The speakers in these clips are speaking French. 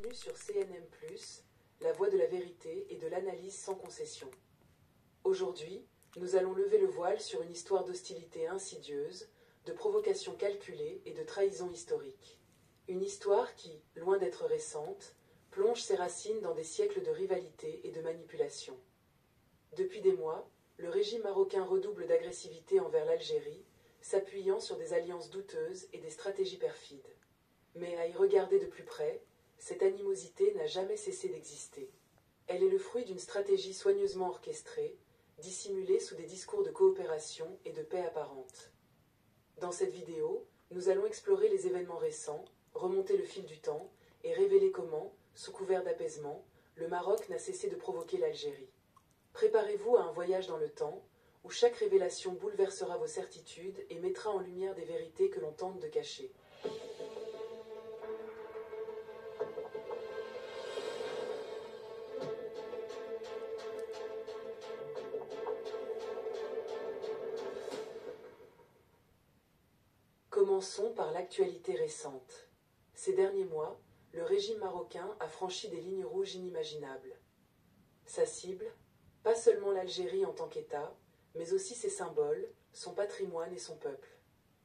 bienvenue sur CNM+, la voie de la vérité et de l'analyse sans concession. Aujourd'hui, nous allons lever le voile sur une histoire d'hostilité insidieuse, de provocation calculée et de trahison historique. Une histoire qui, loin d'être récente, plonge ses racines dans des siècles de rivalité et de manipulation. Depuis des mois, le régime marocain redouble d'agressivité envers l'Algérie, s'appuyant sur des alliances douteuses et des stratégies perfides. Mais à y regarder de plus près, cette animosité n'a jamais cessé d'exister. Elle est le fruit d'une stratégie soigneusement orchestrée, dissimulée sous des discours de coopération et de paix apparente. Dans cette vidéo, nous allons explorer les événements récents, remonter le fil du temps et révéler comment, sous couvert d'apaisement, le Maroc n'a cessé de provoquer l'Algérie. Préparez-vous à un voyage dans le temps, où chaque révélation bouleversera vos certitudes et mettra en lumière des vérités que l'on tente de cacher. Commençons par l'actualité récente. Ces derniers mois, le régime marocain a franchi des lignes rouges inimaginables. Sa cible, pas seulement l'Algérie en tant qu'État, mais aussi ses symboles, son patrimoine et son peuple.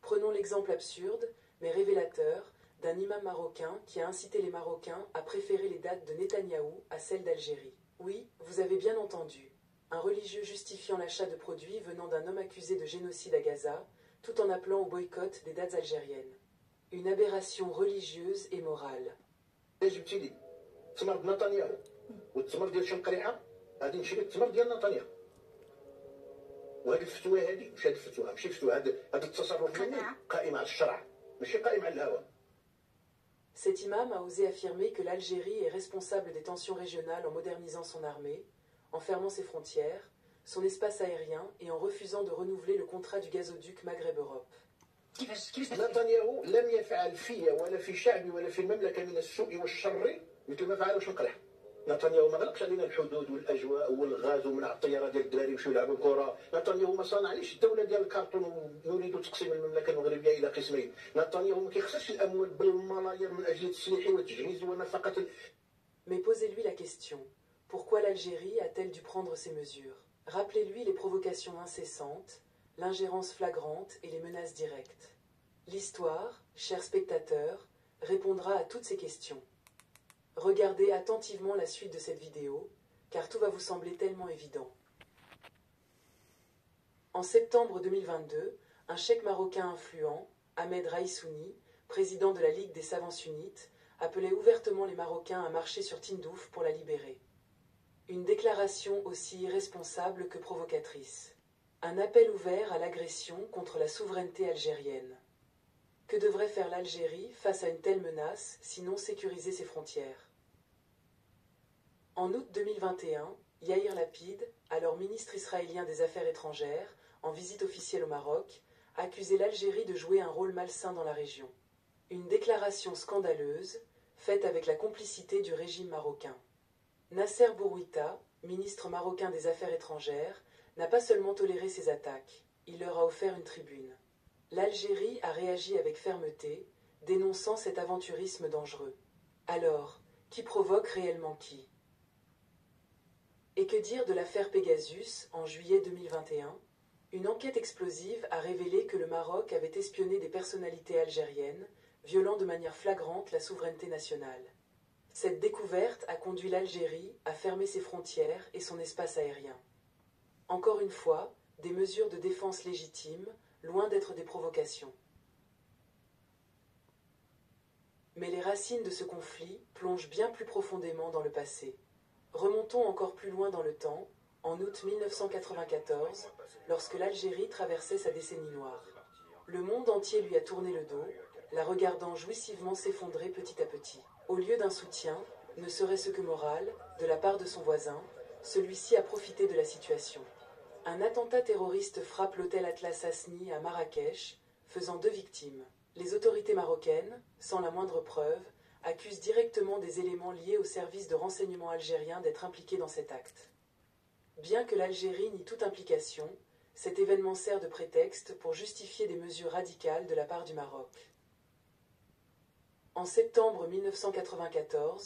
Prenons l'exemple absurde, mais révélateur, d'un imam marocain qui a incité les Marocains à préférer les dates de Netanyahou à celles d'Algérie. Oui, vous avez bien entendu. Un religieux justifiant l'achat de produits venant d'un homme accusé de génocide à Gaza, tout en appelant au boycott des dates algériennes. Une aberration religieuse et morale. وهذه الفتوى هذه مش هذه الفتوى ماشي فتوى هذا التصرف مني قائم على الشرع ماشي قائم على الهوى. Cet imam a osé affirmer que l'Algérie est responsable des tensions régionales en modernisant son armée, en fermant ses frontières, son espace aérien et en refusant de renouveler le contrat du gazoduc Maghreb-Europe. نتنياهو لم يفعل في ولا في شعبي ولا في المملكة من السوء والشر مثل ما فعل شنقرح. نتنياهو ما غلقش علينا الحدود والاجواء والغاز ومنع الطيارات ديال الدراري يمشيو يلعبوا كره، نتنياهو ما صنعليش الدوله ديال الكرتون يريد تقسيم المملكه المغربيه الى قسمين، نتنياهو ما كيخسرش الاموال بالملايير من اجل التسليح والتجهيز ونفقه. Mais posez-lui la question, pourquoi l'Algérie a-t-elle dû prendre ces mesures? Rappelez-lui les provocations incessantes, l'ingérence flagrante et les menaces directes. L'histoire, chers spectateurs, répondra à toutes ces questions. Regardez attentivement la suite de cette vidéo, car tout va vous sembler tellement évident. En septembre 2022, un cheikh marocain influent, Ahmed Raïssouni, président de la Ligue des savants sunnites, appelait ouvertement les Marocains à marcher sur Tindouf pour la libérer. Une déclaration aussi irresponsable que provocatrice. Un appel ouvert à l'agression contre la souveraineté algérienne. Que devrait faire l'Algérie face à une telle menace, sinon sécuriser ses frontières? En août 2021, Yair Lapid, alors ministre israélien des Affaires étrangères, en visite officielle au Maroc, a accusé l'Algérie de jouer un rôle malsain dans la région. Une déclaration scandaleuse, faite avec la complicité du régime marocain. Nasser Bourouita, ministre marocain des Affaires étrangères, n'a pas seulement toléré ces attaques, il leur a offert une tribune. L'Algérie a réagi avec fermeté, dénonçant cet aventurisme dangereux. Alors, qui provoque réellement qui? Et que dire de l'affaire Pegasus en juillet 2021? Une enquête explosive a révélé que le Maroc avait espionné des personnalités algériennes, violant de manière flagrante la souveraineté nationale. Cette découverte a conduit l'Algérie à fermer ses frontières et son espace aérien. Encore une fois, des mesures de défense légitimes, loin d'être des provocations. Mais les racines de ce conflit plongent bien plus profondément dans le passé. Remontons encore plus loin dans le temps, en août 1994, lorsque l'Algérie traversait sa décennie noire. Le monde entier lui a tourné le dos, la regardant jouissivement s'effondrer petit à petit. Au lieu d'un soutien, ne serait-ce que moral, de la part de son voisin, celui-ci a profité de la situation. Un attentat terroriste frappe l'hôtel Atlas Asni à Marrakech, faisant 2 victimes. Les autorités marocaines, sans la moindre preuve, accusent directement des éléments liés au service de renseignement algérien d'être impliqués dans cet acte. Bien que l'Algérie nie toute implication, cet événement sert de prétexte pour justifier des mesures radicales de la part du Maroc. En septembre 1994,